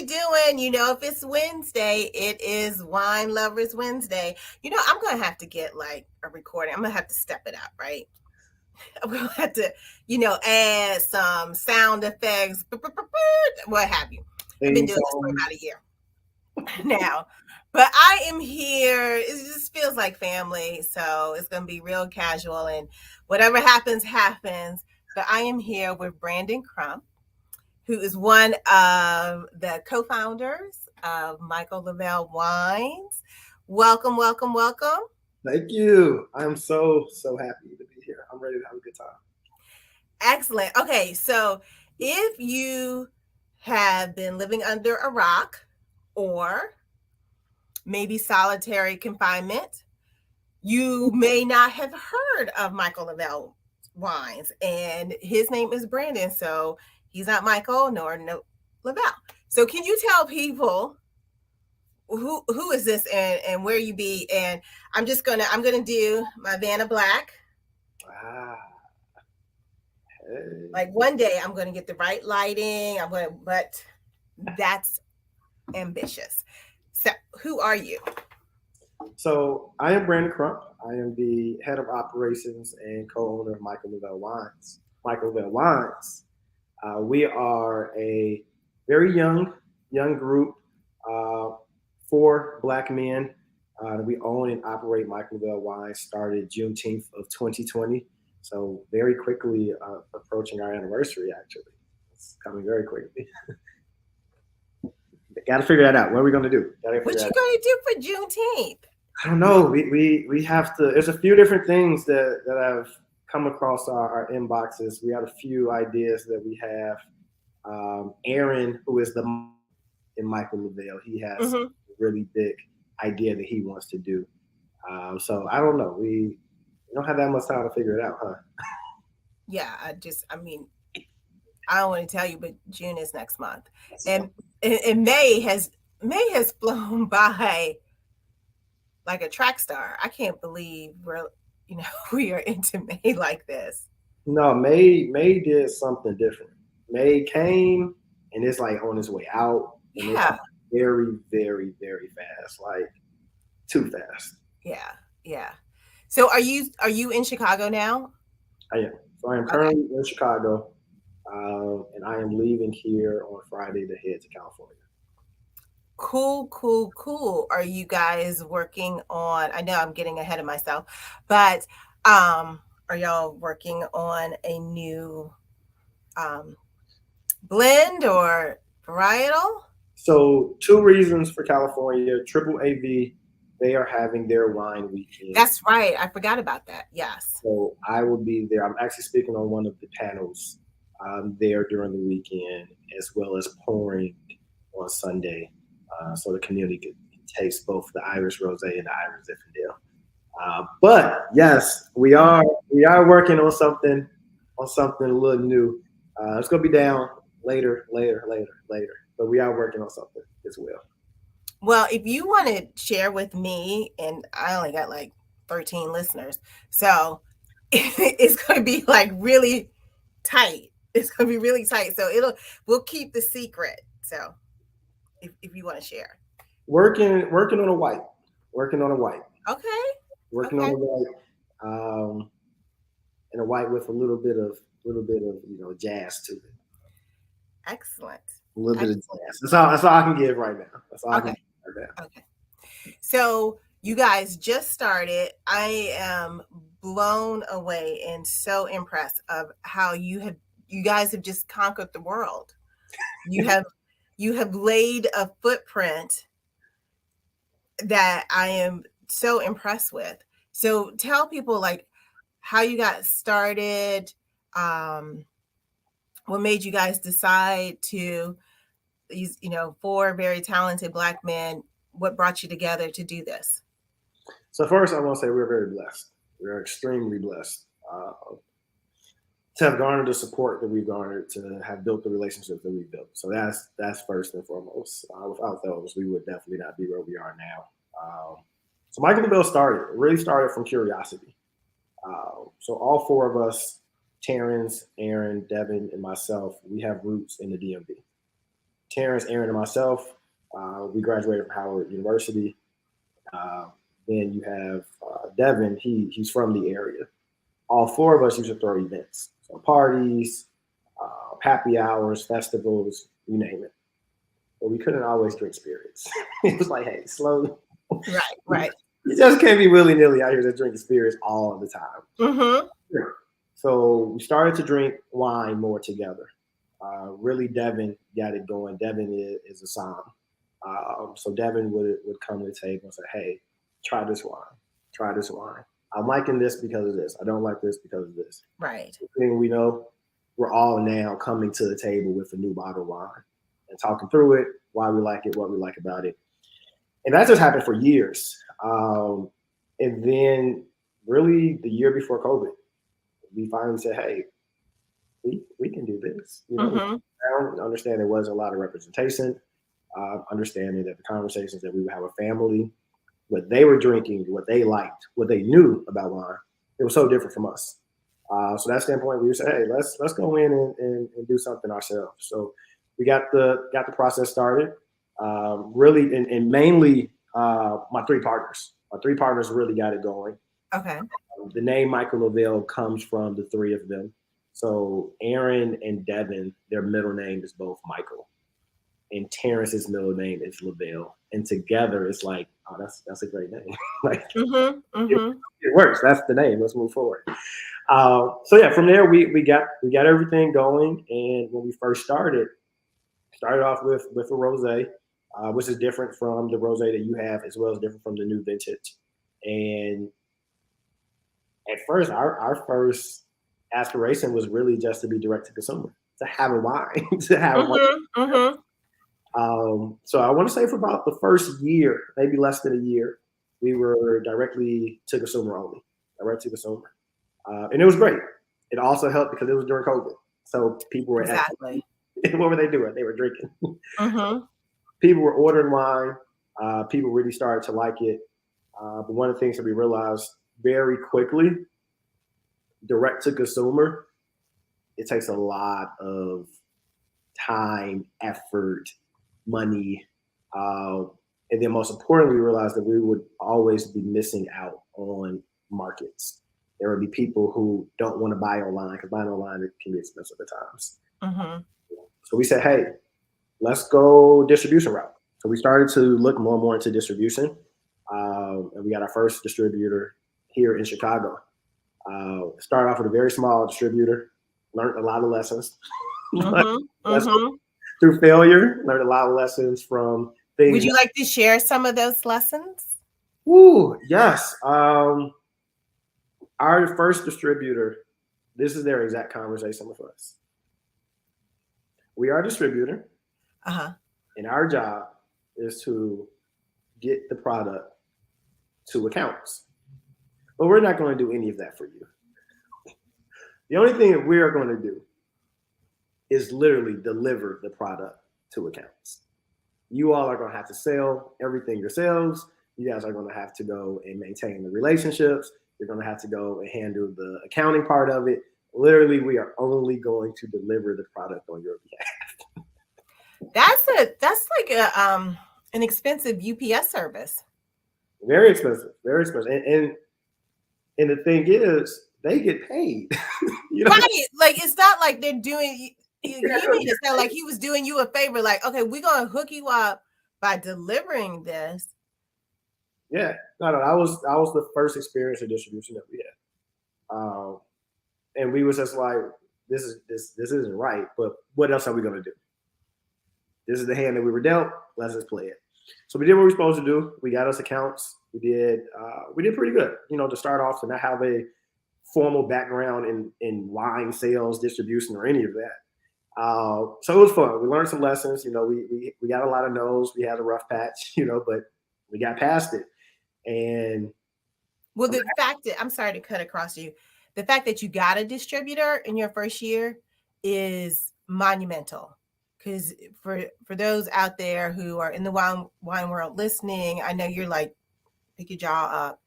we doing? If it's Wednesday, it is Wine Lovers Wednesday. I'm going to have to get like a recording. I'm going to have to step it up, right? I'm going to have to, add some sound effects, what have you. I've been doing this for about a year now. But I am here. It just feels like family. So it's going to be real casual and whatever happens, happens. But I am here with Brandon Crump, who is one of the co-founders of Michael Lavelle Wines. Welcome, welcome, welcome. Thank you. I'm so happy to be here. I'm ready to have a good time. Excellent. Okay, so if you have been living under a rock or maybe solitary confinement, you may not have heard of Michael Lavelle Wines, and his name is Brandon. So he's not Michael nor Lavelle. So can you tell people who is this and where you be? And I'm gonna do my Vanna Black. Hey. Like one day I'm gonna get the right lighting. But that's ambitious. So who are you? So I am Brandon Crump. I am the head of operations and co-owner of Michael Lavelle Wines. Michael Lavelle Wines. We are a very young group, 4 Black men. We own and operate Michael Lavelle Wines. Started Juneteenth of 2020. So very quickly approaching our anniversary. Actually, it's coming very quickly. Got to figure that out. What are we going to do? What you going to do for Juneteenth? I don't know. We have to. There's a few different things that have come across our inboxes. We have a few ideas that we have. Aaron, who is in Michael Lavelle, he has a really big idea that he wants to do. So I don't know. We don't have that much time to figure it out, huh? Yeah, I don't want to tell you, but June is next month, and May has flown by like a track star. I can't believe we are into May like this. No, May did something different. May came and it's like on its way out. And yeah. It's very, very, very fast. Like too fast. Yeah. So are you in Chicago now? I am. So I am currently in Chicago. And I am leaving here on Friday to head to California. Cool. Are you guys working on, I know I'm getting ahead of myself, but are y'all working on a new blend or varietal? So 2 reasons for California. Triple AV, they are having their wine weekend. That's right. I forgot about that. Yes. So I will be there. I'm actually speaking on one of the panels there during the weekend, as well as pouring on Sunday. So the community can taste both the Irish Rosé and the Irish Zinfandel. But yes, we are working on something a little new. It's gonna be down later. But we are working on something as well. Well, if you want to share with me, and I only got like 13 listeners, so it's gonna be like really tight. It's gonna be really tight. So we'll keep the secret. So if you want to share. Working on a white. Okay. Working on a white. And a white with a little bit of jazz to it. Excellent. A little bit of jazz. That's all I can give right now. That's all I can give right now. Okay. So you guys just started. I am blown away and so impressed of how you guys have just conquered the world. You have laid a footprint that I am so impressed with. So tell people like how you got started, what made you guys decide to these, 4 very talented Black men, what brought you together to do this? So first I want to say we're very blessed. We're extremely blessed to have garnered the support that we've garnered, to have built the relationships that we've built. So that's first and foremost. Without those, we would definitely not be where we are now. So Michael Lavelle really started from curiosity. So all 4 of us, Terrence, Aaron, Devin, and myself, we have roots in the DMV. Terrence, Aaron, and myself, we graduated from Howard University. Uh, then you have Devin. He's from the area. All four of us used to throw events, so parties, happy hours, festivals, you name it. But we couldn't always drink spirits. It was like, hey, slowly. Right, right. You just can't be willy nilly out here just drinking spirits all the time. Mm-hmm. So we started to drink wine more together. Really, Devin got it going. Devin is a som. So Devin would come to the table and say, hey, try this wine. Try this wine. I'm liking this because of this. I don't like this because of this. Right. The thing we know, we're all now coming to the table with a new bottle of wine and talking through it, why we like it, what we like about it. And that just happened for years. And then really the year before COVID, we finally said, hey, we can do this. You know, Mm-hmm. understand there wasn't a lot of representation, understanding that the conversations that we would have a family, what they were drinking, what they liked, what they knew about wine, it was so different from us. So that standpoint, we said, hey, let's go in and do something ourselves. So we got the process started. Really, and mainly my three partners. My three partners really got it going. Okay. The name Michael Lavelle comes from the three of them. So Aaron and Devin, their middle name is both Michael, and Terrence's middle name is Lavelle, and together it's like, oh, that's a great name. Like it works. That's the name. Let's move forward. So yeah, from there we got everything going, and when we first started off with a rosé, which is different from the rosé that you have, as well as different from the new vintage. And at first, our first aspiration was really just to be direct to consumer, to have a wine, to have one. So I want to say for about the first year, maybe less than a year, we were directly to consumer only, direct to consumer. And it was great. It also helped because it was during COVID. So people were exactly. What were they doing? They were drinking. People were ordering wine. People really started to like it. But one of the things that we realized very quickly, direct to consumer, it takes a lot of time, effort, money. And then most importantly, we realized that we would always be missing out on markets. There would be people who don't want to buy online because buying online it can be expensive at times. So we said, hey, let's go distribution route. So we started to look more and more into distribution. And we got our first distributor here in Chicago. Started off with a very small distributor, learned a lot of lessons. Through failure, learned a lot of lessons from things. Would you like to share some of those lessons? Ooh, yes. Our first distributor, this is their exact conversation with us. We are a distributor, and our job is to get the product to accounts. But we're not going to do any of that for you. The only thing that we are going to do is literally deliver the product to accounts. You all are going to have to sell everything yourselves. You guys are going to have to go and maintain the relationships. You're going to have to go and handle the accounting part of it. Literally, we are only going to deliver the product on your behalf. That's like an expensive UPS service. Very expensive, very expensive. And the thing is, they get paid. You know? Right. Like it's not like they're doing you need to sound like he was doing you a favor, like, okay, we're gonna hook you up by delivering this. Yeah. No, that was the first experience of distribution that we had. And we was just like, this isn't right, but what else are we gonna do? This is the hand that we were dealt. Let's just play it. So we did what we were supposed to do. We got us accounts. We did pretty good, to start off, to not have a formal background in wine sales, distribution, or any of that. So it was fun. We learned some lessons. We got a lot of no's. We had a rough patch, but we got past it. And well, the fact that, I'm sorry to cut across you, the fact that you got a distributor in your first year is monumental. Because for those out there who are in the wine world listening, I know you're like, pick your jaw up.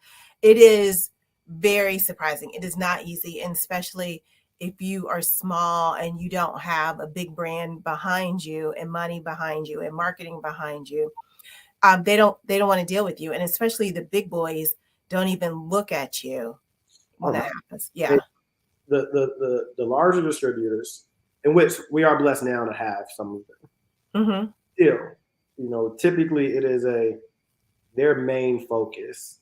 It is very surprising. It is not easy, and especially if you are small and you don't have a big brand behind you and money behind you and marketing behind you, they don't want to deal with you. And especially the big boys don't even look at you Oh when no. that happens. Yeah. The larger distributors, in which we are blessed now to have some of them, Mm-hmm. still, typically it is their main focus,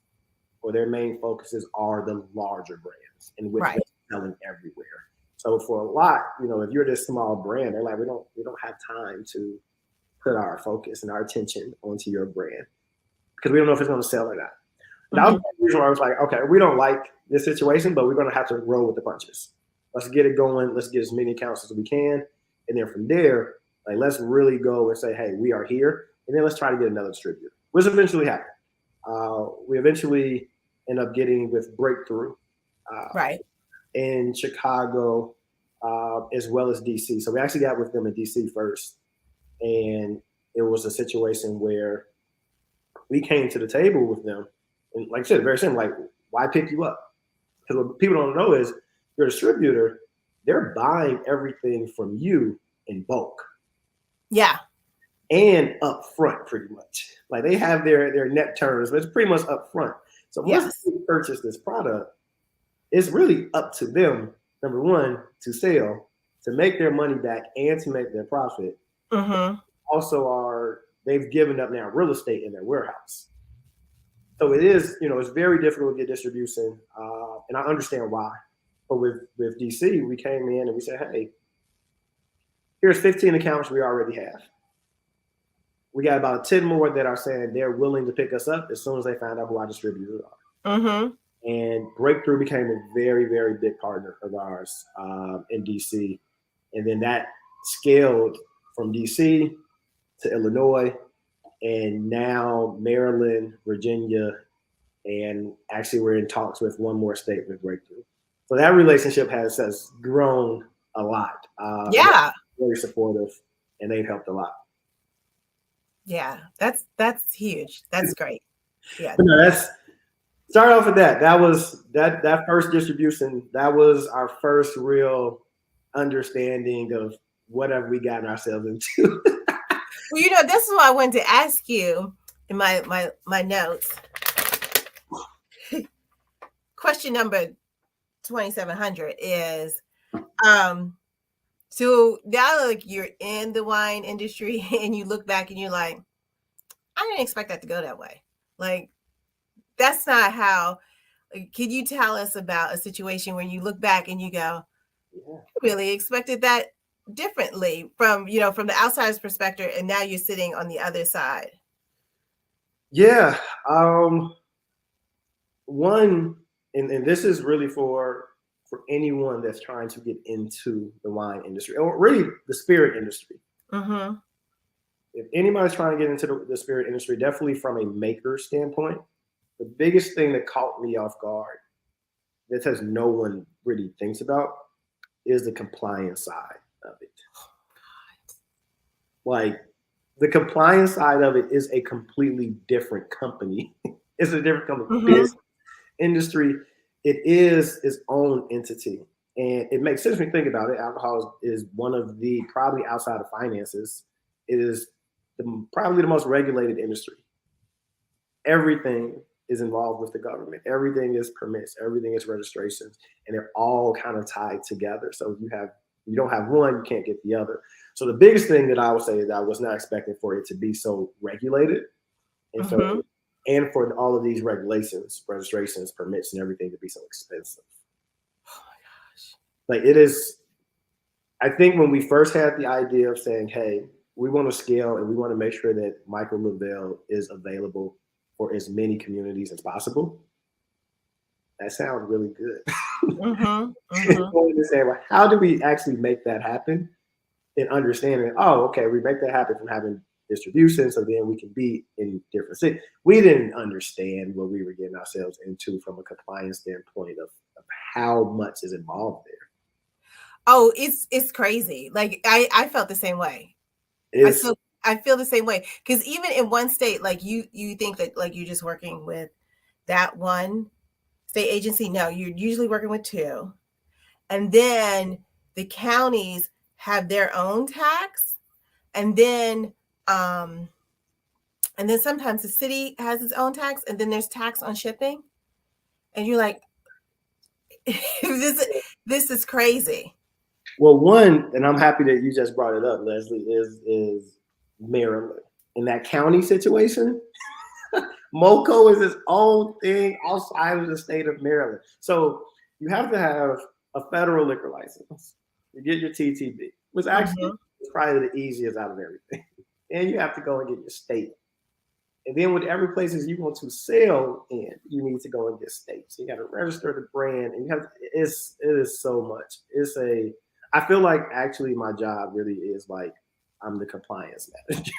or their main focuses are the larger brands in which Right. they're selling everywhere. So for a lot, if you're this small brand, they're like, we don't have time to put our focus and our attention onto your brand because we don't know if it's going to sell or not. And that was Mm-hmm. the reason why I was like, okay, we don't like this situation, but we're going to have to roll with the punches. Let's get it going. Let's get as many accounts as we can. And then from there, like, let's really go and say, hey, we are here. And then let's try to get another distributor, which eventually happened. We eventually end up getting with Breakthrough Right. in Chicago, as well as DC. So we actually got with them in DC first. And it was a situation where we came to the table with them. And like I said, very simple, like, why pick you up? Because what people don't know is your distributor, they're buying everything from you in bulk Yeah. and up front, pretty much. Like, they have their net turns, but it's pretty much up front. So once Yes. they purchase this product, it's really up to them, number one, to sell, to make their money back, and to make their profit. Mm-hmm. Also, they've given up now real estate in their warehouse. So it is, it's very difficult to get distribution, and I understand why. But with DC, we came in and we said, hey, here's 15 accounts we already have. We got about 10 more that are saying they're willing to pick us up as soon as they find out who our distributors are. Mm-hmm. And Breakthrough became a very, very big partner of ours in DC. And then that scaled from DC to Illinois, and now Maryland, Virginia, and actually we're in talks with one more state with Breakthrough. So that relationship has grown a lot. Yeah. Very supportive, and they've helped a lot. Yeah. That's huge. That's great. Yeah. But no, start off with that. That was that first distribution. That was our first real understanding of what have we gotten ourselves into. Well, this is what I wanted to ask you in my notes. Question number 2700 is, so now, like, you're in the wine industry and you look back and you're like, I didn't expect that to go that way. Like, that's not how. Can you tell us about a situation where you look back and you go, Yeah. I really expected that differently from the outsider's perspective, and now you're sitting on the other side? Yeah. One, and this is really for anyone that's trying to get into the wine industry, or really the spirit industry. Mm-hmm. If anybody's trying to get into the spirit industry, definitely from a maker standpoint, the biggest thing that caught me off guard, that says no one really thinks about, is the compliance side of it. Like, the compliance side of it is a completely different company. It's a different company. Mm-hmm. Business, industry, it is its own entity. And it makes sense when you think about it. Alcohol is one of the, probably outside of finances, it is probably the most regulated industry. Everything is involved with the government. Everything is permits. Everything is registrations, and they're all kind of tied together. So you don't have one, you can't get the other. So the biggest thing that I would say is that I was not expecting for it to be so regulated, and Mm-hmm. and for all of these regulations, registrations, permits, and everything to be so expensive. Oh my gosh. Like, it is. I think when we first had the idea of saying, hey, we want to scale and we want to make sure that Michael Lavelle is available for as many communities as possible, that sounds really good. Mm-hmm. Mm-hmm. To say, well, how do we actually make that happen? And understanding, oh, okay, we make that happen from having distribution, so then we can be in different cities. We didn't understand what we were getting ourselves into from a compliance standpoint of how much is involved there. Oh, it's crazy. Like, I felt the same way. I feel the same way, because even in one state, like, you think that, like, you're just working with that one state agency. No, you're usually working with two, and then the counties have their own tax, and then sometimes the city has its own tax, and then there's tax on shipping, and you're like, this is crazy. Well, one, and I'm happy that you just brought it up, Leslie, is Maryland. In that county situation, MoCo is its own thing outside of the state of Maryland. So you have to have a federal liquor license. You get your TTB, which actually is probably the easiest out of everything. And you have to go and get your state. And then with every places you want to sell in, you need to go and get state. So you got to register the brand, and it is so much. I feel like actually my job really is like I'm the compliance manager.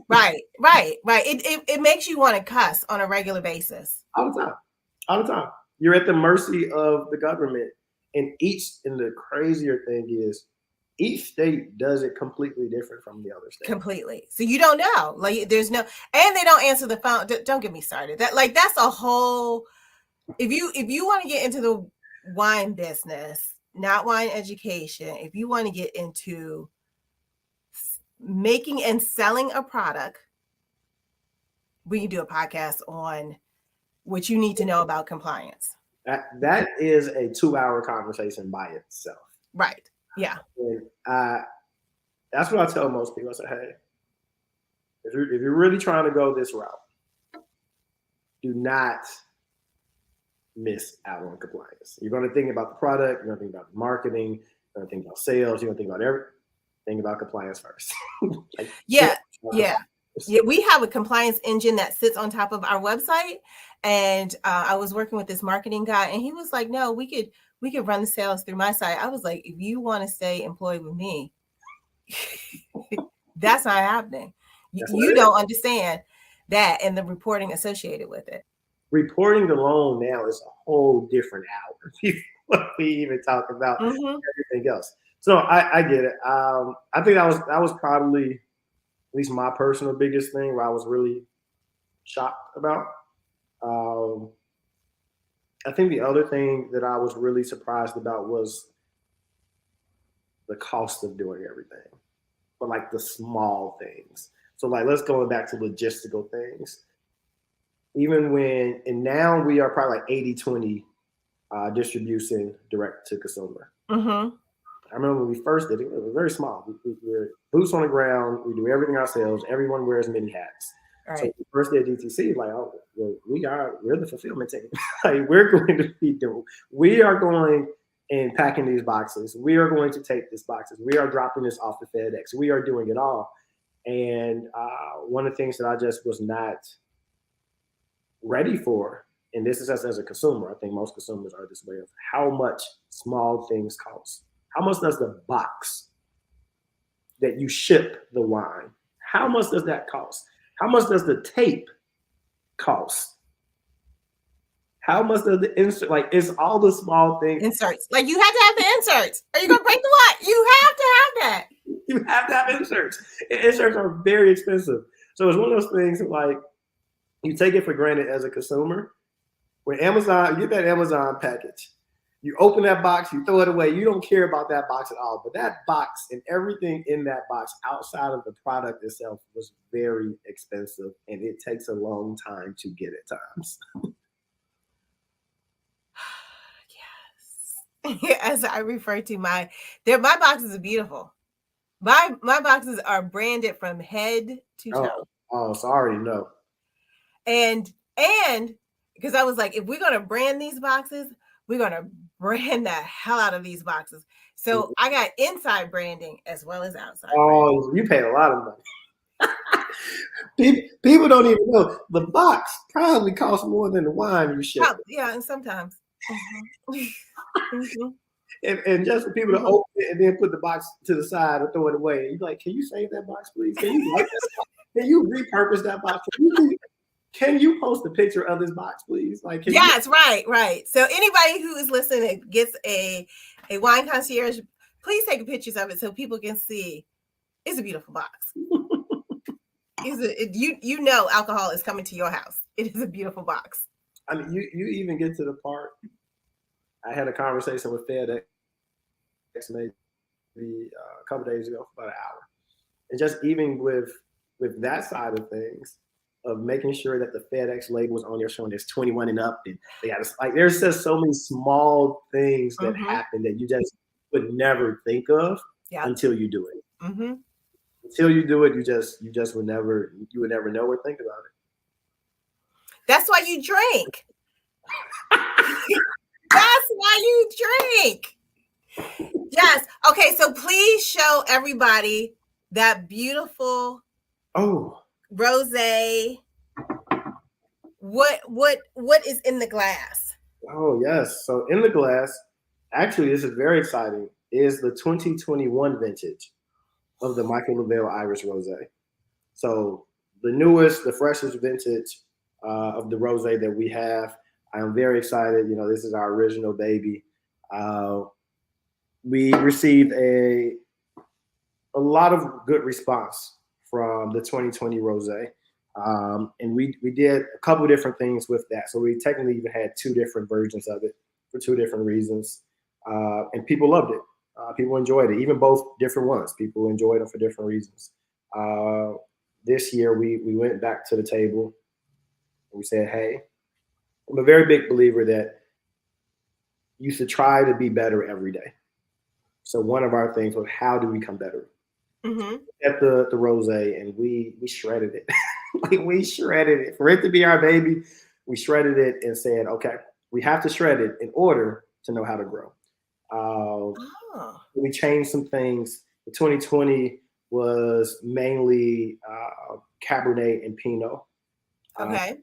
Right. It makes you want to cuss on a regular basis. All the time. You're at the mercy of the government. And the crazier thing is each state does it completely different from the other state. Completely. So you don't know. Like there's no, and they don't answer the phone. Don't get me started. That's a whole, if you want to get into the wine business, not wine education, if you want to get into making and selling a product, we can do a podcast on what you need to know about compliance. That is a 2-hour conversation by itself. Right. Yeah. And that's what I tell most people. I say, hey, if you're really trying to go this route, do not miss out on compliance. You're going to think about the product. You're going to think about marketing. You're going to think about sales. You're going to think about everything about compliance first. Yeah. We have a compliance engine that sits on top of our website. And I was working with this marketing guy, and he was like, no, we could run the sales through my site. I was like, if you want to stay employed with me, that's not happening. You don't understand that and the reporting associated with it. Reporting alone now is a whole different hour before we even talk about everything else. So I get it. I think that was probably at least my personal biggest thing where I was really shocked about. I think the other thing that I was really surprised about was the cost of doing everything, but like the small things. So like, let's go back to logistical things. And now we are probably like 80-20 distribution direct to consumer. Mm-hmm. I remember when we first did it, it was very small. We're boots on the ground. We do everything ourselves. Everyone wears many hats. Right. So the first day at DTC, like, oh, well, we're the fulfillment team. Like, we are going and packing these boxes. We are going to take these boxes. We are dropping this off the FedEx. We are doing it all. And one of the things that I just was not ready for, and this is us as a consumer, I think most consumers are this way, of how much small things cost. How much does the box that you ship the wine, how much does that cost? How much does the tape cost? How much does the insert, like, it's all the small things. Inserts. Like, you have to have the inserts. Are you going to break the what? You have to have that. You have to have inserts. And inserts are very expensive. So it's one of those things like, you take it for granted as a consumer. When Amazon, you get that Amazon package, you open that box, you throw it away. You don't care about that box at all. But that box and everything in that box outside of the product itself was very expensive, and it takes a long time to get at times. Yes. As I refer to my boxes are beautiful. My boxes are branded from head to toe. Oh, sorry, no. And because I was like, if we're going to brand these boxes, we're going to brand the hell out of these boxes. So I got inside branding as well as outside. Oh, branding. You paid a lot of money. People don't even know the box probably costs more than the wine you ship. Yeah, and sometimes. Mm-hmm. And just for people to open it and then put the box to the side or throw it away. You're like, can you save that box, please? Can you like that box? Can you repurpose that box? Can you post a picture of this box, please? Like, yes, right. So anybody who is listening gets a wine concierge, please take pictures of it so people can see. It's a beautiful box. You know alcohol is coming to your house. It is a beautiful box. I mean, you even get to the part. I had a conversation with FedEx maybe a couple days ago for about an hour. And just even with that side of things, of making sure that the FedEx label is on there showing there's 21 and up, and they got to, like, there's just so many small things that happen that you just would never think of until you do it. Until you do it, you would never know or think about it. That's why you drink. That's why you drink. Yes. Okay. So please show everybody that beautiful rosé. What is in the glass? Oh yes. So in the glass, actually, this is very exciting. Is the 2021 vintage of the Michael Lavelle Irish Rosé. So the newest, the freshest vintage of the rosé that we have. I'm very excited. You know, this is our original baby. We received a lot of good response from the 2020 rosé. And we did a couple different things with that. So we technically even had two different versions of it for two different reasons. And people loved it. People enjoyed it, even both different ones. People enjoyed them for different reasons. This year, we went back to the table and we said, hey, I'm a very big believer that you should try to be better every day. So one of our things was, how do we become better? At the rosé, and we shredded it. Like, we shredded it. For it to be our baby, we shredded it and said, okay, we have to shred it in order to know how to grow. We changed some things. The 2020 was mainly Cabernet and Pinot. Okay.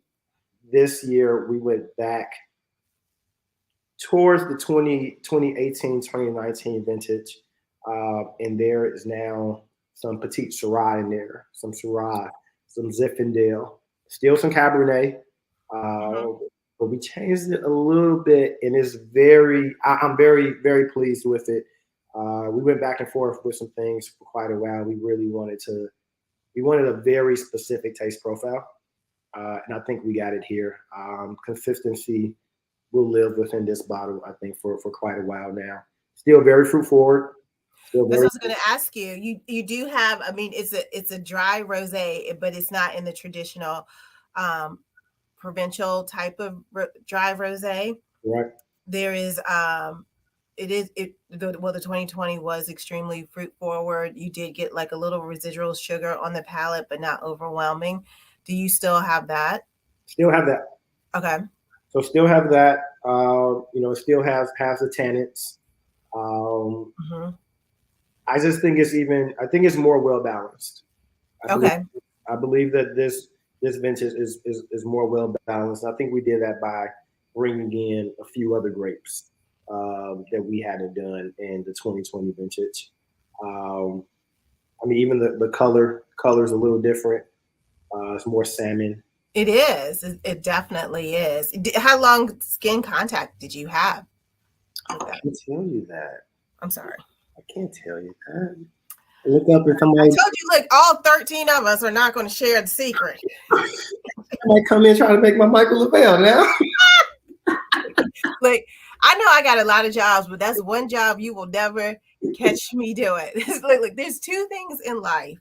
This year, we went back towards the 2018, 2019 vintage. And there is now some Petite Syrah in there, some Syrah, some Zinfandel, still some Cabernet. But we changed it a little bit, and I'm very, very pleased with it. We went back and forth with some things for quite a while. We wanted a very specific taste profile. And I think we got it here. Consistency will live within this bottle, I think, for quite a while now. Still very fruit forward. That's what I was going to ask you. You do have, I mean, it's a dry rosé, but it's not in the traditional provincial type of dry rosé. Right. There is the 2020 was extremely fruit forward. You did get like a little residual sugar on the palate, but not overwhelming. Do you still have that? Still have that. Okay. So still have that. It still has the tannins. I just think it's more well balanced. I believe that this vintage is more well balanced. I think we did that by bringing in a few other grapes that we hadn't done in the 2020 vintage. Even the color's a little different. It's more salmon. It is. It definitely is. How long skin contact did you have? I can't tell you that. I'm sorry. I can't tell you that. Look up if somebody. I told you, look, all 13 of us are not going to share the secret. Somebody come in trying to make my Michael Lavelle now. Like, I know I got a lot of jobs, but that's one job you will never catch me doing. It's like, there's two things in life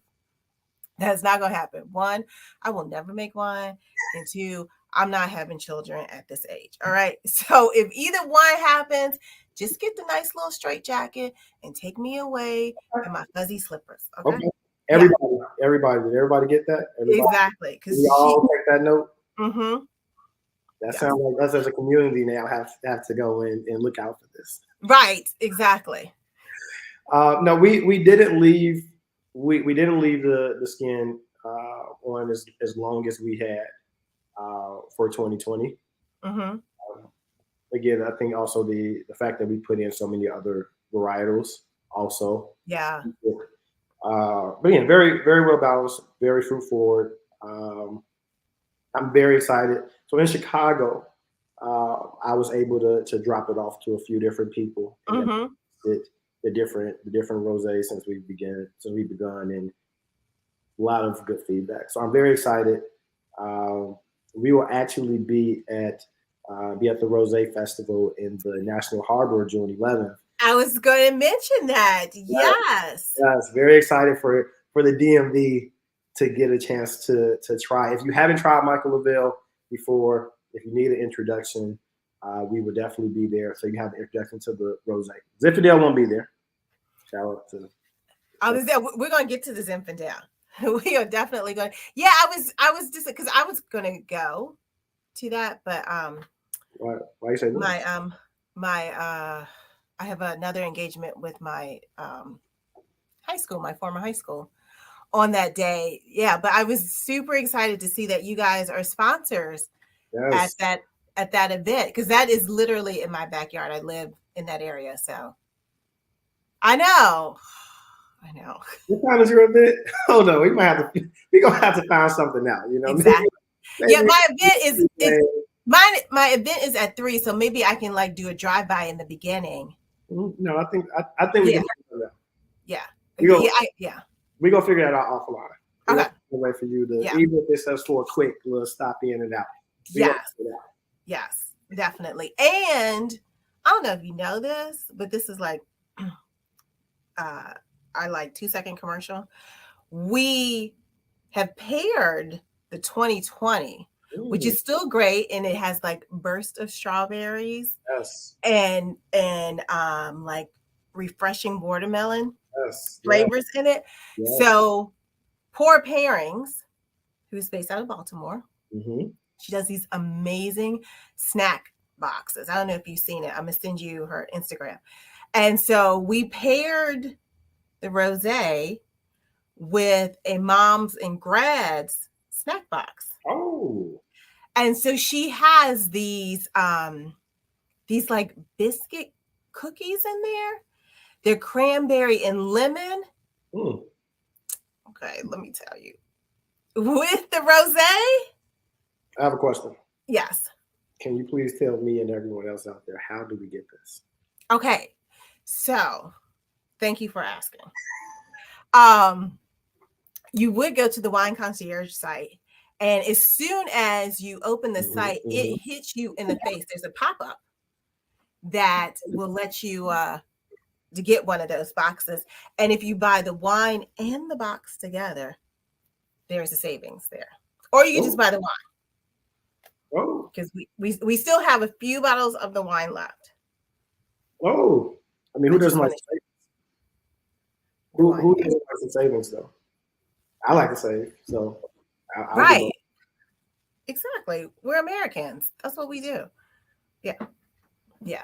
that's not going to happen. One, I will never make wine. And two, I'm not having children at this age. All right. So if either one happens, just get the nice little straight jacket and take me away in my fuzzy slippers. Okay. Everybody, did everybody get that? Exactly. Because we all take that note. That sounds like us as a community now have to go in and look out for this. Right. Exactly. No, we didn't leave. We didn't leave the skin on as long as we had for 2020. Again, I think also the fact that we put in so many other varietals also. Yeah. But again, very, very well balanced, very fruit forward. I'm very excited. So in Chicago, I was able to drop it off to a few different people. The different rosés since we've begun, and a lot of good feedback. So I'm very excited. We will actually be at the Rosé Festival in the National Harbor June 11th. I was going to mention that. Yes, Yes. yes, very excited for the DMV to get a chance to try. If you haven't tried Michael Lavelle before, if you need an introduction, we would definitely be there. So you have an introduction to the rosé. Zinfandel won't be there. Shout out to. We're going to get to the Zinfandel. We are definitely going. Yeah, I was just because I was going to go to that, but Why you say no? my I have another engagement with my high school, my former high school on that day. Yeah, but I was super excited to see that you guys are sponsors at Yes. that event because that is literally in my backyard. I live in that area, so I know. I know. What time is your event? Oh no, we gonna have to find something out. You know, Exactly. Yeah, maybe my event is my event is at 3, so maybe I can like do a drive by in the beginning. no, I think we Yeah, can do that. yeah, We go yeah. we gonna figure that out offline. We're Okay. gonna find a way for you to Yeah. even if it's just for a quick little stop in and out. We gonna Yes. figure it out. Yes, definitely. And I don't know if you know this, but this is like I like 2-second commercial. We have paired the 2020, which is still great, and it has like burst of strawberries Yes. and like refreshing watermelon Yes. flavors in it. Yes. So Poor Pairings, who's based out of Baltimore, Mm-hmm. she does these amazing snack boxes. I don't know if you've seen it. I'm gonna send you her Instagram. And so we paired the rosé with a moms and grads snack box. Oh. And so she has these like biscuit cookies in there. They're cranberry and lemon. Mm. Okay, let me tell you. With the rosé? I have a question. Yes. Can you please tell me and everyone else out there how do we get this? Okay. So, thank you for asking. You would go to the Wine Concierge site, and as soon as you open the site, it hits you in the face. There's a pop-up that will let you to get one of those boxes. And if you buy the wine and the box together, there's a savings there. Or you can just buy the wine. Oh. Because we still have a few bottles of the wine left. Oh. I mean, who doesn't like savings? Who doesn't like some savings though? I like to save, so I'll right. Exactly. We're Americans. That's what we do. Yeah. Yeah.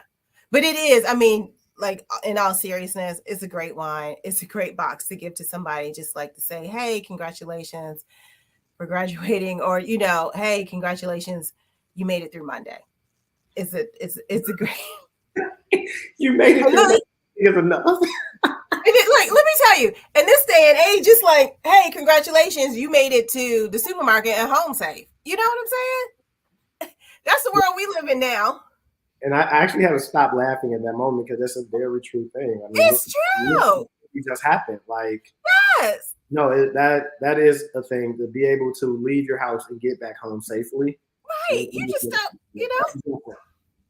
But it is, I mean, like in all seriousness, it's a great wine. It's a great box to give to somebody, just like to say, hey, congratulations for graduating, or hey, congratulations, you made it through Monday. It's a great you made it through is enough. Like, let me tell you, in this day and age, just like, hey, congratulations, you made it to the supermarket and home safe. You know what I'm saying? That's the world we live in now. And I actually had to stop laughing at that moment because that's a very true thing. I mean, it's true. It just happened. Like, yes. No, that is a thing, to be able to leave your house and get back home safely. Right. You just stop,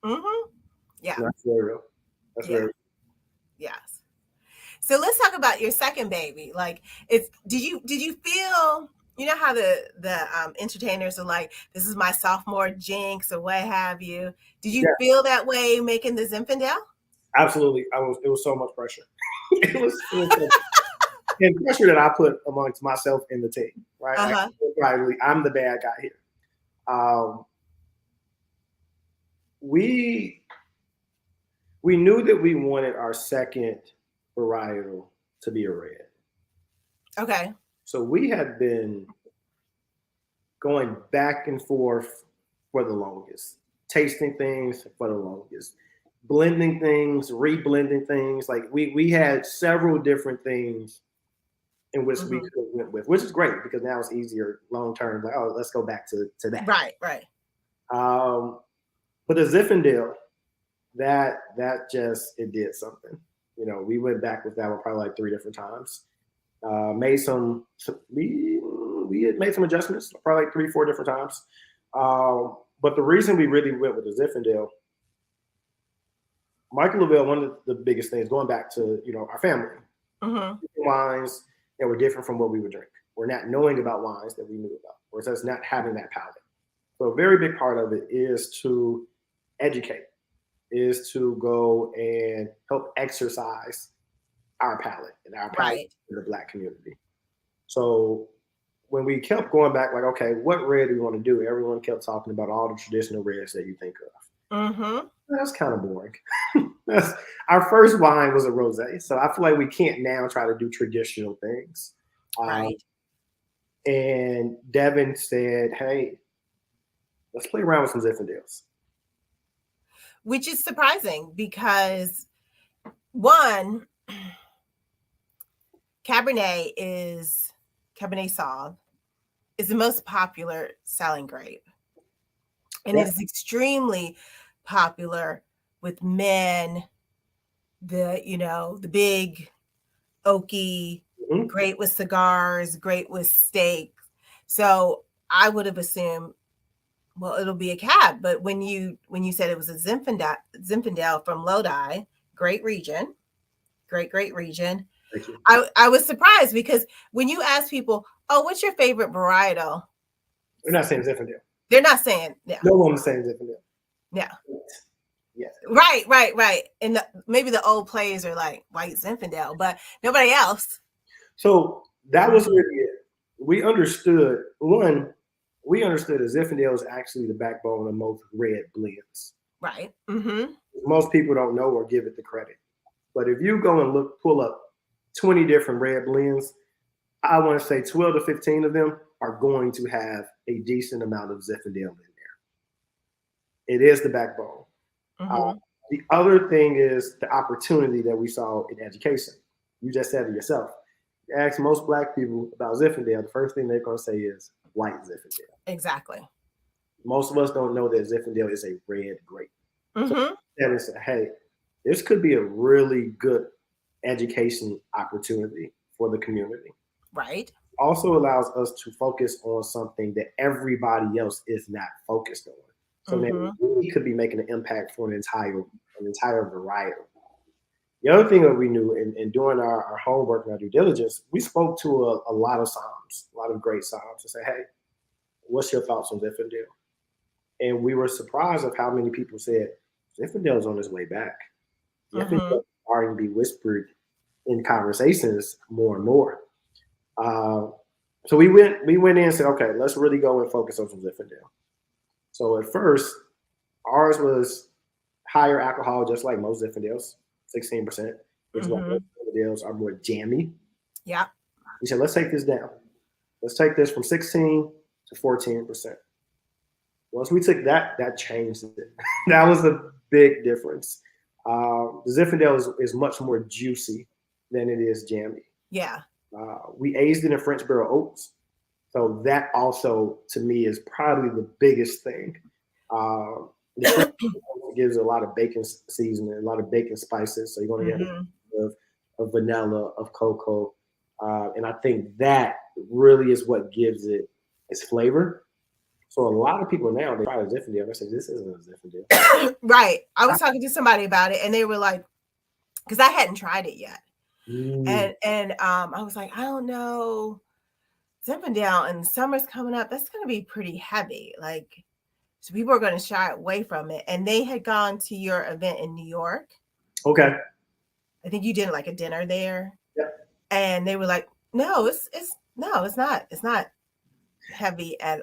Mm-hmm. Yeah. That's very real. That's very real. Yes. So let's talk about your second baby. Like, did you feel, how the entertainers are like, this is my sophomore jinx or what have you? Did you feel that way making the Zinfandel? Absolutely. It was so much pressure. it was and pressure that I put amongst myself and the team, right? Like, I'm the bad guy here. We knew that we wanted our second varietal to be a red. Okay. So we had been going back and forth for the longest, tasting things for the longest, blending things, reblending things. Like we had several different things in which we could have went with, which is great because now it's easier long term. Like, oh, let's go back to that. Right. But the Zinfandel, that just, it did something. We went back with that one probably like 3 different times. We had made some adjustments probably like 3, 4 different times. But the reason we really went with the Zinfandel Michael Lavelle, one of the biggest things, going back to our family, Mm-hmm. wines that were different from what we would drink. We're not knowing about wines that we knew about, or just not having that palate. So a very big part of it is to educate, is to go and help exercise our palate and our palate Right. in the Black community. So when we kept going back, like, okay, what red do we want to do? Everyone kept talking about all the traditional reds that you think of. Mm-hmm. That's kind of boring. That's, our first wine was a rosé, so I feel like we can't now try to do traditional things. Right. And Devin said, "Hey, let's play around with some Zinfandels." Which is surprising because one, Cabernet Sauv is the most popular selling grape. And Yeah. it is extremely popular with men, the big oaky, Mhm. great with cigars, great with steak. So I would have assumed, well, it'll be a cab. But when you said it was a Zinfandel from Lodi, great region, great region, Thank you. I was surprised because when you ask people, oh, what's your favorite varietal? We're not saying Zinfandel. They're not saying, yeah, No one's saying Zinfandel. yeah. Yeah. Right. And maybe the old players are like white Zinfandel, but nobody else. So that was Mhm. really it. We understood we understood that Zinfandel is actually the backbone of most red blends. Right. Mm-hmm. Most people don't know or give it the credit. But if you go and pull up 20 different red blends, I want to say 12 to 15 of them are going to have a decent amount of Zinfandel in there. It is the backbone. Uh, Mm-hmm. the other thing is the opportunity that we saw in education. You just said it yourself. You ask most Black people about Zinfandel, the first thing they're going to say is white Zinfandel. Exactly. Most of us don't know that Zinfandel is a red grape. So Mm-hmm. that is, hey, this could be a really good education opportunity for the community. Right. Also allows us to focus on something that everybody else is not focused on. So that Mm-hmm. we could be making an impact for an entire variety. The other thing that we knew in doing our homework and our due diligence, we spoke to a lot of Psalms, a lot of great Psalms, and say, hey, what's your thoughts on Zinfandel? And we were surprised of how many people said Zinfandel is on his way back. Zinfandel Mm-hmm. is starting to be whispered in conversations more and more. Uh, so we went in and said, okay, let's really go and focus on some Zinfandel. So at first, ours was higher alcohol, just like most Zinfandels, 16%, which is why Mm-hmm. most Zinfandels are more jammy. Yeah. We said, let's take this down. Let's take this from 16 to 14%. Once we took that, that changed it. That was a big difference. The Zinfandel is much more juicy than it is jammy. Yeah. We aged it in French barrel oats. So that also, to me, is probably the biggest thing. The French gives a lot of bacon seasoning, a lot of bacon spices. So you're going to get Mm-hmm. of vanilla, of cocoa. And I think that really is what gives it its flavor. So a lot of people now, they try a Zinfandel. They say, this isn't a Zinfandel. Right. I was talking to somebody about it and they were like, because I hadn't tried it yet. Mm. And I was like, I don't know. Zinfandel and summer's coming up. That's going to be pretty heavy. Like, so people are going to shy away from it. And they had gone to your event in New York. Okay. I think you did like a dinner there. Yep. And they were like, no, it's not. It's not heavy at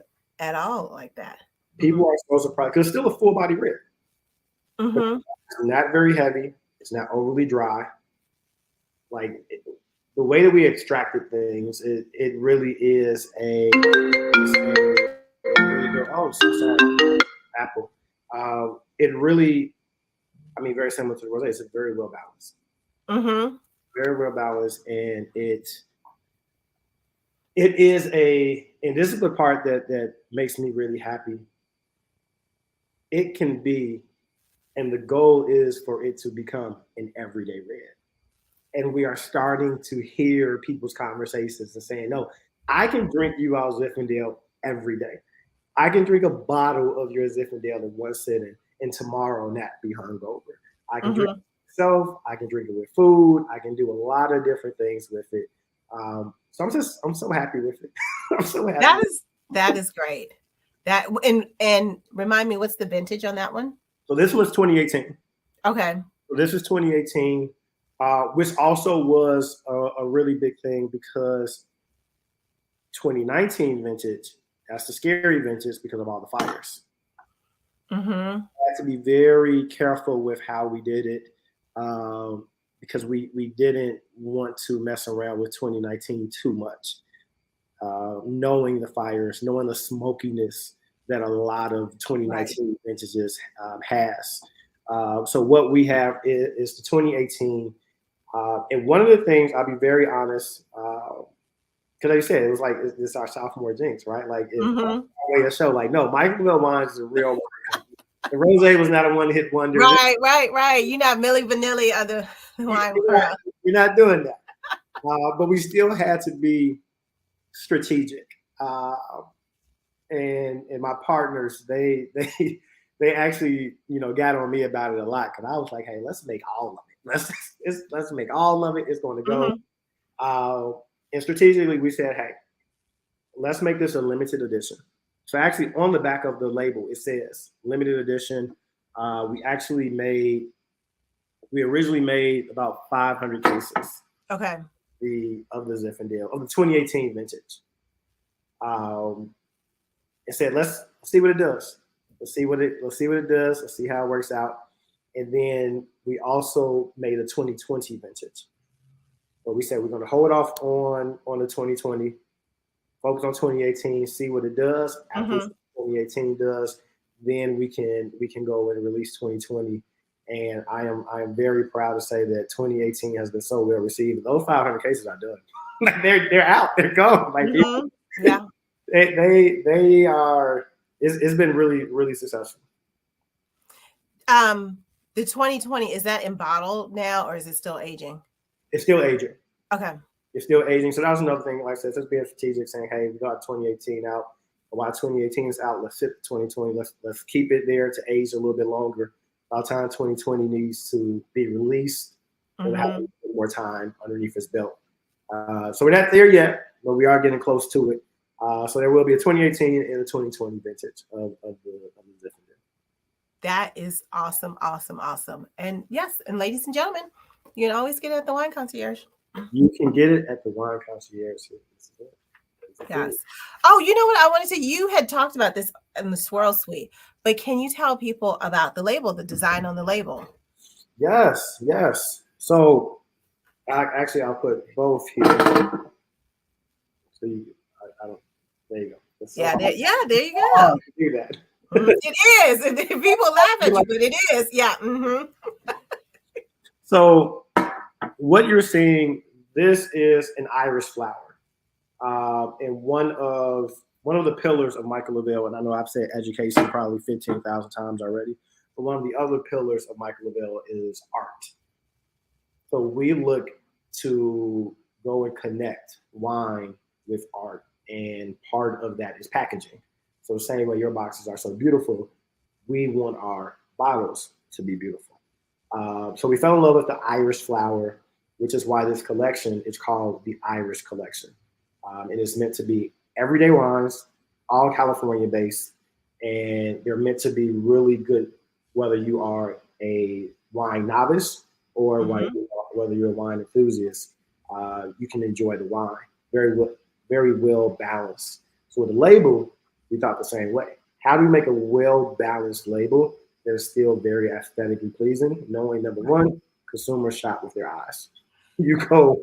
all like that. People are so surprised because it's still a full body red. Mm-hmm. It's not very heavy. It's not overly dry. Like the way that we extracted things, it really is oh, so sorry, Apple. It really, I mean, very similar to the rosé. It's very well balanced. Mm-hmm. Very well balanced, and it is and this is the part that makes me really happy. It can be, and the goal is for it to become an everyday red. And we are starting to hear people's conversations and saying, no, I can drink you out Zinfandel every day. I can drink a bottle of your Zinfandel in one sitting and tomorrow not be hungover. I can drink it myself. I can drink it with food. I can do a lot of different things with it. So I'm so happy with it. I'm so happy. That is great. That and remind me, what's the vintage on that one? So this was 2018. Okay. So this is 2018, which also was a really big thing because 2019 vintage, that's the scary vintage because of all the fires. Mm-hmm. I had to be very careful with how we did it because we didn't want to mess around with 2019 too much. Knowing the fires, knowing the smokiness that a lot of 2019 vintages has. So what we have is the 2018. And one of the things, I'll be very honest, because like you said, it was like, it's our sophomore jinx, right? Like, if way to show, like, no, Michael Lavelle Wines is a real wine. The rosé was not a one-hit wonder. Right. You're not Milli Vanilli of the wine world. You're not doing that. But we still had to be strategic. And my partners, they actually, got on me about it a lot because I was like, hey, let's make all of it. Let's make all of it. It's going to go. And strategically, we said, hey, let's make this a limited edition. So actually, on the back of the label, it says limited edition. We originally made about 500 cases. Okay. Of the Zinfandel of the 2018 vintage. It said, let's see what it does. Let's see what it does. Let's see how it works out. And then we also made a 2020 vintage. But we said we're going to hold off on the 2020, focus on 2018, see what it does. After 2018 does, then we can go and release 2020. And I am very proud to say that 2018 has been so well received. Those 500 cases are done. Like they're out, they're gone. Like yeah, they are. It's been really, really successful. The 2020, is that in bottle now, or is it still aging? It's still aging. Okay. It's still aging. So that was another thing. Like I said, just being strategic, saying, hey, we got 2018 out. While 2018 is out, let's fit 2020. Let's keep it there to age a little bit longer. By the time 2020 needs to be released, we'll have a little bit more time underneath its belt. So we're not there yet, but we are getting close to it. So there will be a 2018 and a 2020 vintage of the Zinfandel. That is awesome. And yes, and ladies and gentlemen, you can always get it at the Wine Concierge. You can get it at the Wine Concierge. Yes. Oh, you know what I wanted to say? You had talked about this in the Swirl Suite, but can you tell people about the label, the design on the label? Yes. So I'll put both here. So I don't. There you go. There you go. Do that. It is. People laugh at you, but it is. Yeah. So what you're seeing, this is an iris flower. And one of the pillars of Michael Lavelle, and I know I've said education probably 15,000 times already, but one of the other pillars of Michael Lavelle is art. So we look to go and connect wine with art, and part of that is packaging. So the same way your boxes are so beautiful, we want our bottles to be beautiful. So we fell in love with the iris flower, which is why this collection is called the Iris Collection. It is meant to be everyday wines, all California based, and they're meant to be really good, whether you are a wine novice or whether you're a wine enthusiast. You can enjoy the wine very well balanced. So with the label, we thought the same way. How do we make a well balanced label that's still very aesthetically pleasing? Knowing, number one, consumers shop with their eyes. You go,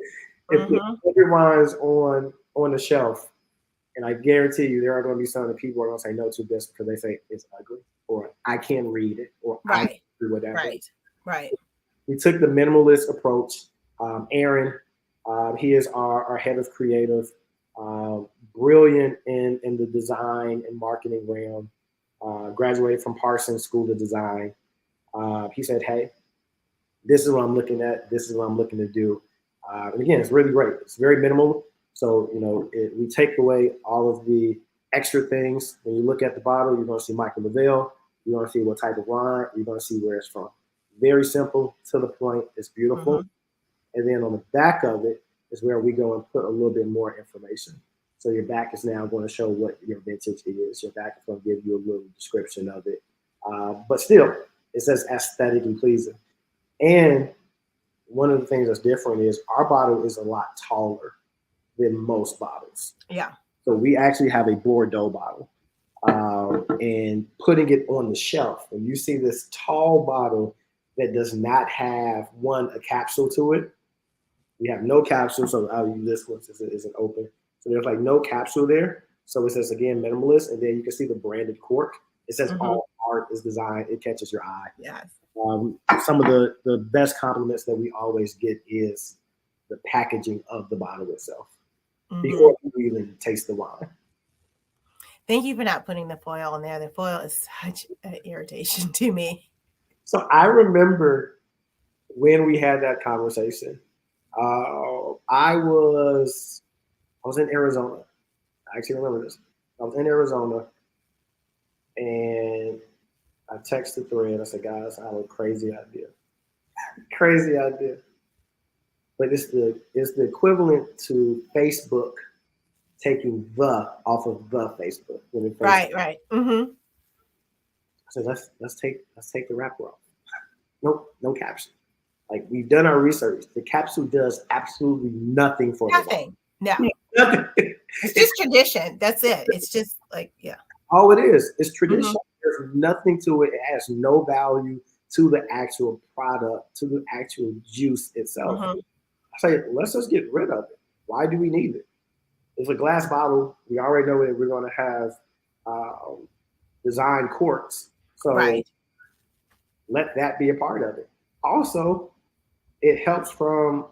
if every wine's on the shelf, and I guarantee you there are going to be some of the people who are going to say no to this because they say it's ugly, or I can't read it, or I can't do whatever. Right. We took the minimalist approach. Aaron, he is our head of creative, brilliant in the design and marketing realm, graduated from Parsons School of Design. He said, hey, this is what I'm looking at. This is what I'm looking to do. And again, it's really great. It's very minimal. So, we take away all of the extra things. When you look at the bottle, you're going to see Michael Lavelle. You're going to see what type of wine. You're going to see where it's from. very simple, to the point. It's beautiful. And then on the back of it is where we go and put a little bit more information. So your back is now going to show what your vintage is. Your back is going to give you a little description of it. But still, it says aesthetically pleasing. And one of the things that's different is our bottle is a lot taller than most bottles. Yeah. So we actually have a Bordeaux bottle. And putting it on the shelf, and you see this tall bottle that does not have a capsule to it. We have no capsule, so I'll use this one since it isn't open. So there's like no capsule there. So it says, again, minimalist, and then you can see the branded cork. It says all art is designed. It catches your eye. Yes. Some of the best compliments that we always get is the packaging of the bottle itself before you even taste the wine. Thank you for not putting the foil in there. The foil is such an irritation to me. So I remember when we had that conversation. I was in Arizona. I actually remember this. I was in Arizona, and I texted Thread. I said, "Guys, I have a crazy idea. Crazy idea. But it's the equivalent to Facebook taking the off of the Facebook. Right. I said, let's take the wrapper off. Nope, no capsule. Like, we've done our research. The capsule does absolutely nothing for nothing. The wine. No. Nothing. It's just tradition. That's it. It's just like, yeah. All it is tradition. There's nothing to it. It has no value to the actual product, to the actual juice itself. I say, let's just get rid of it. Why do we need it? It's a glass bottle. We already know that we're going to have design corks. So let that be a part of it. Also, it helps from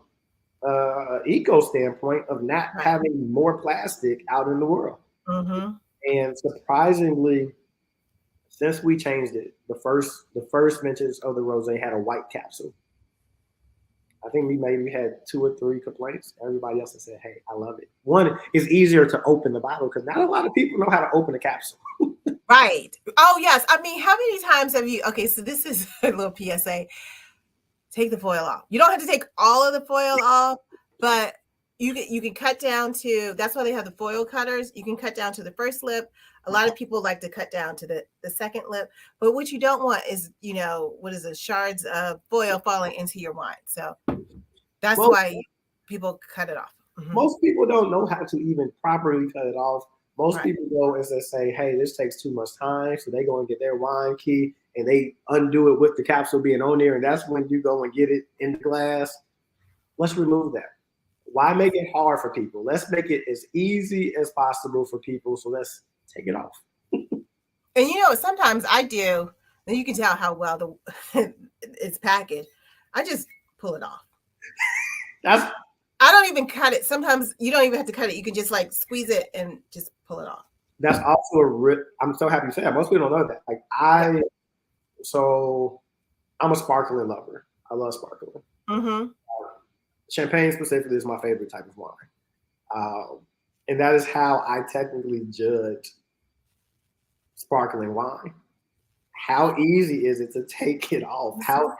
an eco standpoint of not having more plastic out in the world. And surprisingly, since we changed it, the first vintage of the rosé had a white capsule. I think we maybe had 2 or 3 complaints. Everybody else has said, "Hey, I love it." One, it's easier to open the bottle because not a lot of people know how to open a capsule. Right. Oh, yes. I mean, how many times have you? Okay, so this is a little PSA. Take the foil off. You don't have to take all of the foil off, but you can cut down to. That's why they have the foil cutters. You can cut down to the first lip. A lot of people like to cut down to the second lip, but what you don't want is, what is it, shards of foil falling into your wine. So that's why people cut it off. Most people don't know how to even properly cut it off. Most people go and they say, "Hey, this takes too much time," so they go and get their wine key and they undo it with the capsule being on there, and that's when you go and get it in the glass. Let's remove that. Why make it hard for people? Let's make it as easy as possible for people. So let's take it off. And sometimes I do, and you can tell how well it's packaged. I just pull it off. I don't even cut it. Sometimes you don't even have to cut it. You can just like squeeze it and just pull it off. That's also I'm so happy you said that. Most people don't know that. Like I'm a sparkling lover. I love sparkling. Champagne specifically is my favorite type of wine. And that is how I technically judge sparkling wine. How easy is it to take it off? How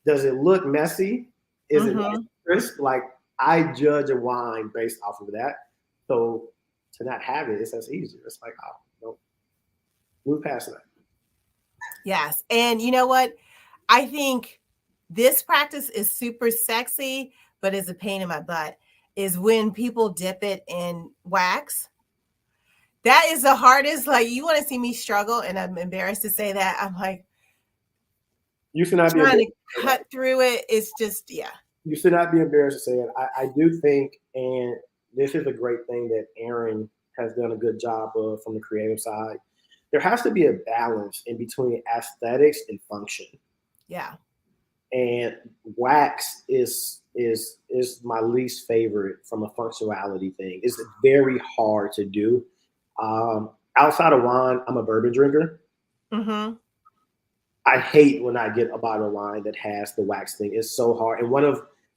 does it look messy? Is it crisp? Like, I judge a wine based off of that. So to not have it, it's as easier. It's like, no, move past that. Yes. And you know what? I think this practice is super sexy, but is a pain in my butt, is when people dip it in wax. That is the hardest. Like, you want to see me struggle, and I'm embarrassed to say that. I'm like, you should not trying to cut through it. It's just, You should not be embarrassed to say it. I do think, and this is a great thing that Aaron has done a good job of from the creative side. There has to be a balance in between aesthetics and function. Yeah. And wax is my least favorite from a functionality thing. It's very hard to do. Outside of wine, I'm a bourbon drinker. I hate when I get a bottle of wine that has the wax thing. It's so hard. And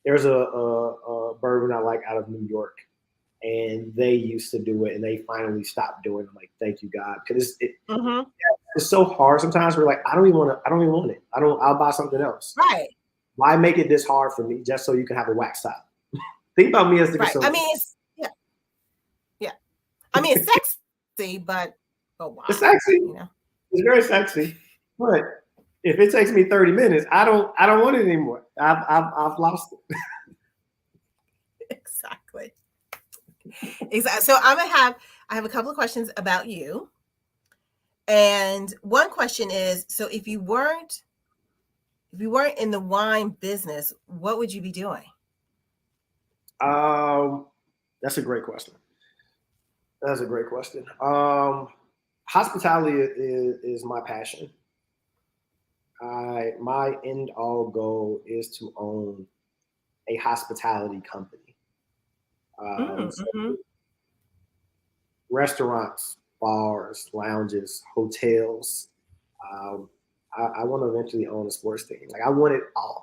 there's a bourbon I like out of New York. and they used to do it, and they finally stopped doing it. I'm like, thank you, God, because Mm-hmm. it's so hard sometimes. We're like, I don't even want to. I don't even want it. I'll buy something else. Right. Why make it this hard for me just so you can have a wax top? Think about me as the Right. consumer. I mean, it's yeah, yeah. I mean, it's sexy, but It's why? sexy. You know. It's very sexy, but if it takes me 30 minutes, I don't want it anymore. I've lost it. Exactly. Exactly. So I have a couple of questions about you. And one question is, so if you weren't in the wine business, what would you be doing? Um, that's a great question. That's a great question. Hospitality is my passion. My end all goal is to own a hospitality company. So Mm-hmm. restaurants, bars, lounges, hotels. Um, I want to eventually own a sports team. Like I want it all.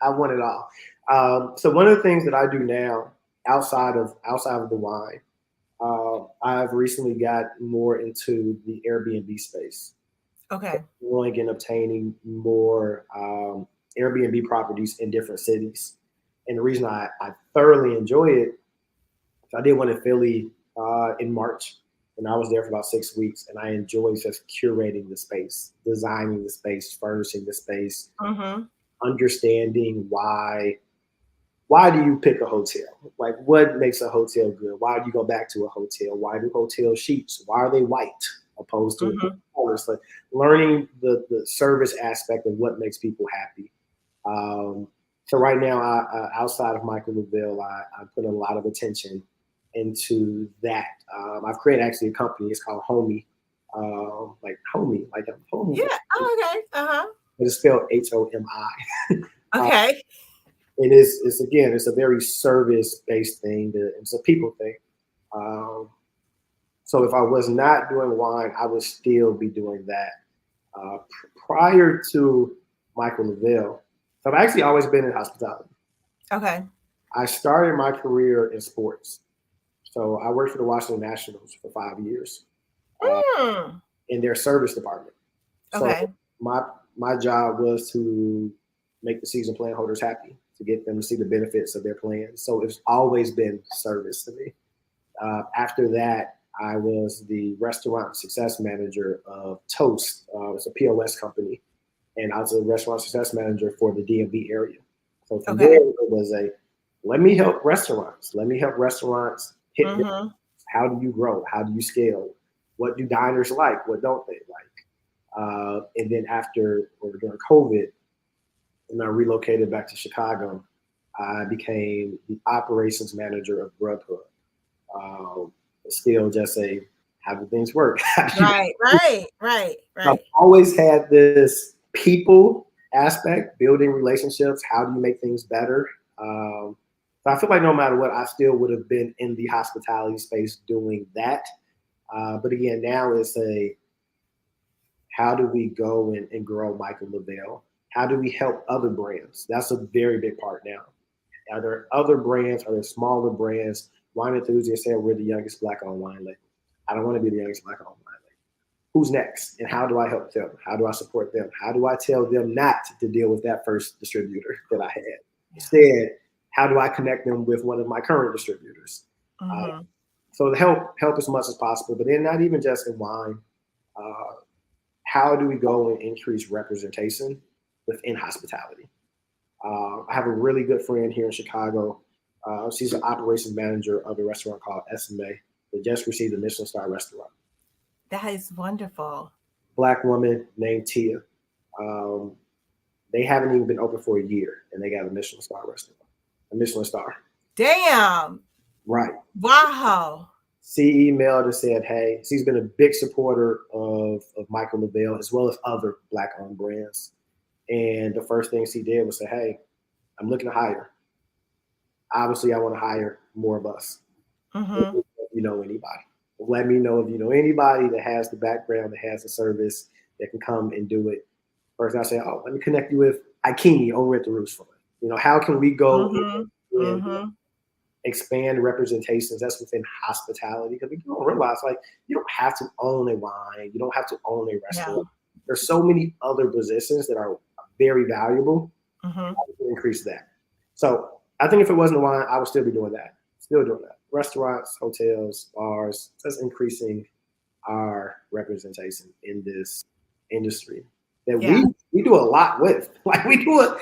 I want it all. So one of the things that I do now, outside of the wine, I've recently got more into the Airbnb space, Okay. going and obtaining more Airbnb properties in different cities. And the reason I thoroughly enjoy it, I did one in Philly in March, and I was there for about 6 weeks, and I enjoy just curating the space, designing the space, furnishing the space, Mm-hmm. understanding why do you pick a hotel? Like what makes a hotel good? Why do you go back to a hotel? Why do hotel sheets? Why are they white opposed to Mm-hmm. colors? Like learning the service aspect of what makes people happy. Um, so right now, outside of Michael Lavelle, I put a lot of attention into that. I've created actually a company. It's called Homie, like Homie, like a homie, Yeah. Oh, okay. Uh-huh. but it's spelled HOMI. Okay. It is. It's again. It's a very service based thing. It's a people thing. Um, so if I was not doing wine, I would still be doing that. Prior to Michael Lavelle, so I've actually always been in hospitality. Okay. I started my career in sports. So I worked for the Washington Nationals for 5 years uh, Mm. in their service department. So Okay. my my job was to make the season plan holders happy, to get them to see the benefits of their plans. So it's always been service to me. After that, I was the restaurant success manager of Toast. It's a POS company, and I was a restaurant success manager for the DMV area. So from there, Okay. it was a let me help restaurants. Let me help restaurants hit their, Mm-hmm. how do you grow? How do you scale? What do diners like? What don't they like? And then after or during COVID, and I relocated back to Chicago, I became the operations manager of Grubhub. Still just a how do things work? Right. Right. Right. I've Right. always had this people aspect, building relationships. How do you make things better? So I feel like no matter what, I still would have been in the hospitality space doing that. But again, now it's a how do we go and grow Michael Lavelle? How do we help other brands? That's a very big part now. Are there other brands? Are there smaller brands? Wine enthusiasts say we're the youngest black-owned wine label. I don't want to be the youngest black-owned wine label. Who's next? And how do I help them? How do I support them? How do I tell them not to deal with that first distributor that I had? Yeah. Instead, how do I connect them with one of my current distributors? Uh, Mm-hmm. so to help as much as possible, but then not even just in wine. Uh, how do we go and increase representation within hospitality? I have a really good friend here in Chicago. She's an operations manager of a restaurant called SMA that just received a Michelin star restaurant. That is wonderful. Black woman named Tia. Um, they haven't even been open for a year, and they got a Michelin star restaurant, a Michelin star. Damn. Right. Wow. She emailed and said, "Hey, she's been a big supporter of Michael Lavelle as well as other black-owned brands." And the first thing she did was say, "Hey, I'm looking to hire. Obviously, I want to hire more of us. Mm-hmm. If you know anybody? Let me know if you know anybody that has the background, that has the service, that can come and do it." First, I said, "Oh, let me connect you with Ikini over at the Roots Fund. You know, how can we go Mm-hmm. and Mm-hmm. expand representations that's within hospitality, because we don't realize, like, you don't have to own a wine, you don't have to own a restaurant. Yeah. There's so many other positions that are very valuable. Mm-hmm. To increase that. So I think if it wasn't a wine, I would still be doing that. Still doing that. Restaurants, hotels, bars, just increasing our representation in this industry that we do a lot with. Like, we do it.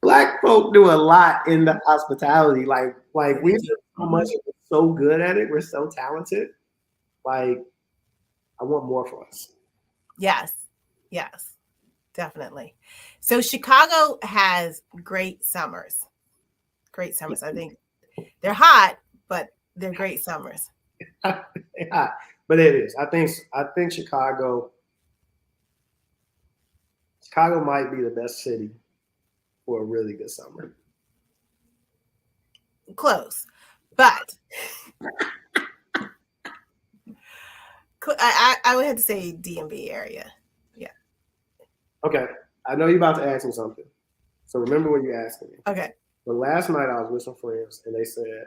Black folk do a lot in the hospitality. Like we do so much. We're so good at it. We're so talented. Like, I want more for us. Yes, definitely. So Chicago has great summers. Great summers. I think they're hot, but they're great summers. Yeah, but it is. I think Chicago might be the best city for a really good summer. Close, but I would have to say DMV area. Yeah. Okay. I know you're about to ask me something. So remember what you're asking me. Okay. But last night I was with some friends and they said,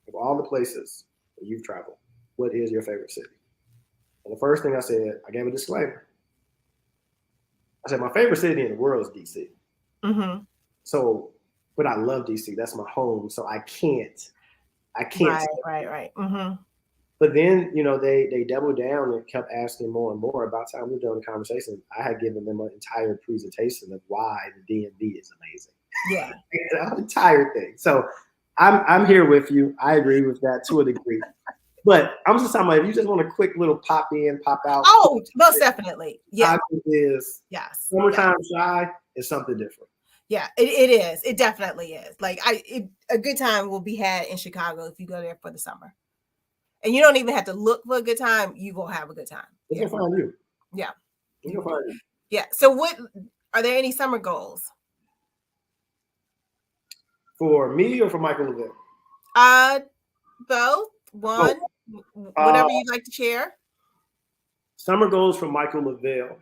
of all the places that you've traveled, what is your favorite city? And the first thing I said, I gave a disclaimer. I said, my favorite city in the world is DC. Mm-hmm. So, but I love DC. That's my home. So I can't. Right. Mm-hmm. But then, they doubled down and kept asking more and more. About time we were doing the conversation, I had given them an entire presentation of why the DMV is amazing. Yeah. An entire thing. So I'm here with you. I agree with that to a degree. But I'm just talking about, if you just want a quick little pop in, pop out. Oh, most definitely. Yeah. Is summertime shy is something different. Yeah, it is. It definitely is. Like, a good time will be had in Chicago if you go there for the summer. And you don't even have to look for a good time. You will have a good time. It's gonna find you. Yeah. It's gonna find you. Yeah. So are there any summer goals? For me or for Michael Lavelle? Both. One. Whatever you'd like to share. Summer goals for Michael Lavelle.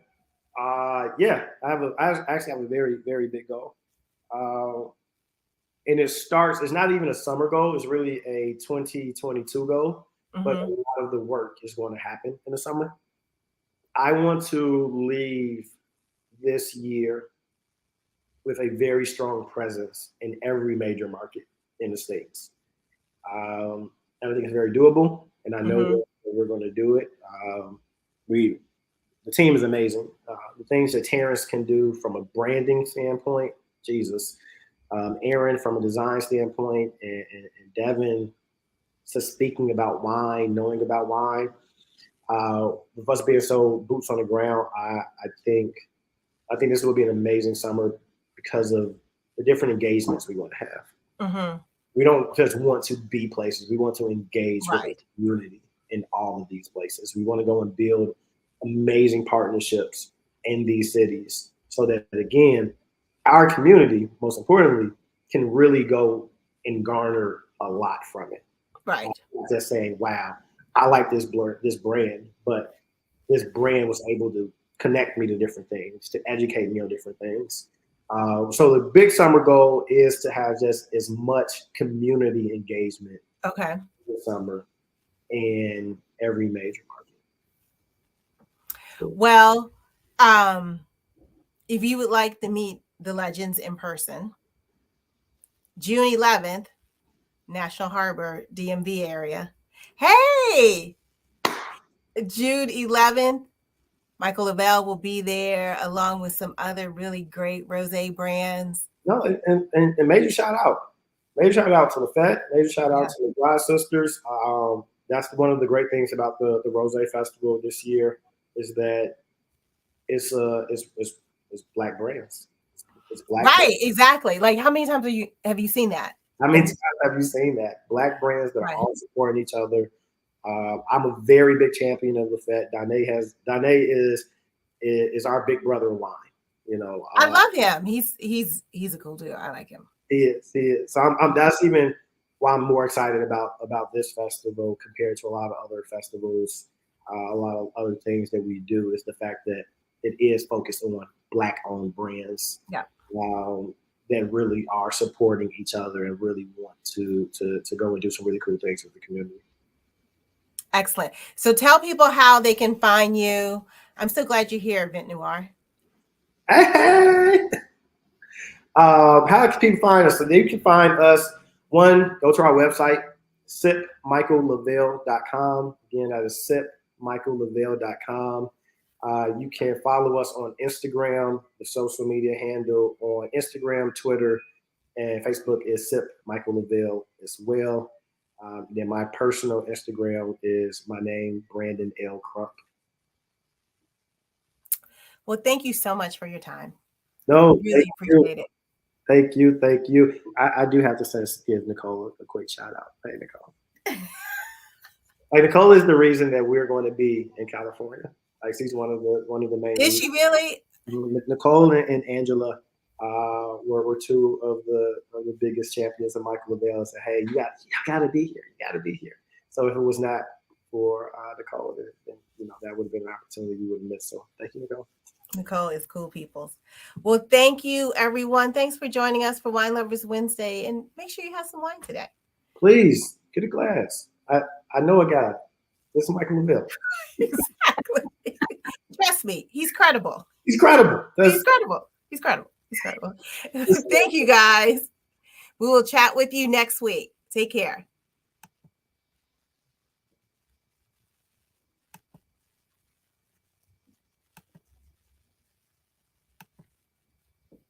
I actually have a very, very big goal. And it's not even a summer goal. It's really a 2022 goal. Mm-hmm. But a lot of the work is going to happen in the summer. I want to leave this year with a very strong presence in every major market in the States. And I think it's very doable, and I know that we're going to do it. The team is amazing. The things that Terrence can do from a branding standpoint, Jesus. Aaron from a design standpoint, and Devin just speaking about wine, knowing about wine. With us being so boots on the ground, I think this will be an amazing summer because of the different engagements we want to have. Mm-hmm. We don't just want to be places. We want to engage with the community in all of these places. We want to go and build amazing partnerships in these cities so that, again, our community, most importantly, can really go and garner a lot from it. Right. Just saying, wow, I like this brand, but this brand was able to connect me to different things, to educate me on different things. So the big summer goal is to have just as much community engagement this summer in every major market. Well, if you would like to meet the legends in person, June 11th, National Harbor, DMV area. Hey, June 11th, Michael Lavelle will be there along with some other really great rosé brands. No, and major shout out. Major shout out to the Fed. Major shout out to the Dry Sisters. That's one of the great things about the Rosé Festival this year is that it's Black brands. It's Black brands. Exactly. Like, how many times have you seen that? How many times have you seen that? Black brands that are all supporting each other. I'm a very big champion of the Fed. Dane is our big brother in wine. I love him. He's a cool dude. I like him. He is. So that's even why I'm more excited about this festival compared to a lot of other festivals. A lot of other things that we do is the fact that it is focused on Black-owned brands. Yeah. that really are supporting each other and really want to go and do some really cool things with the community. Excellent. So tell people how they can find you. I'm so glad you're here, Vent Noir. Hey! How can people find us? So they can find us, one, go to our website, sipmichaellavelle.com. Again, that is sipmichaellavelle.com. You can follow us on Instagram, the social media handle on Instagram, Twitter, and Facebook is Sip Michael Lavelle as well. Then my personal Instagram is my name, Brandon L. Crump. Well, thank you so much for your time. No, Really appreciate it. Thank you. Thank you. I do have to give Nicole a quick shout out. Hey, Nicole. Like, Nicole is the reason that we're going to be in California. Like, she's one of the main. Is she really? Nicole and Angela were two of the biggest champions of Michael Lavelle, and said, "Hey, you got to be here. You got to be here." So if it was not for Nicole, then that would have been an opportunity we would have missed. So thank you, Nicole. Nicole is cool peoples. Well, thank you, everyone. Thanks for joining us for Wine Lovers Wednesday, and make sure you have some wine today. Please get a glass. I know a guy. This is Michael Lavelle. Exactly. Trust me, he's credible. He's credible. He's credible. Thank you, guys. We will chat with you next week. Take care.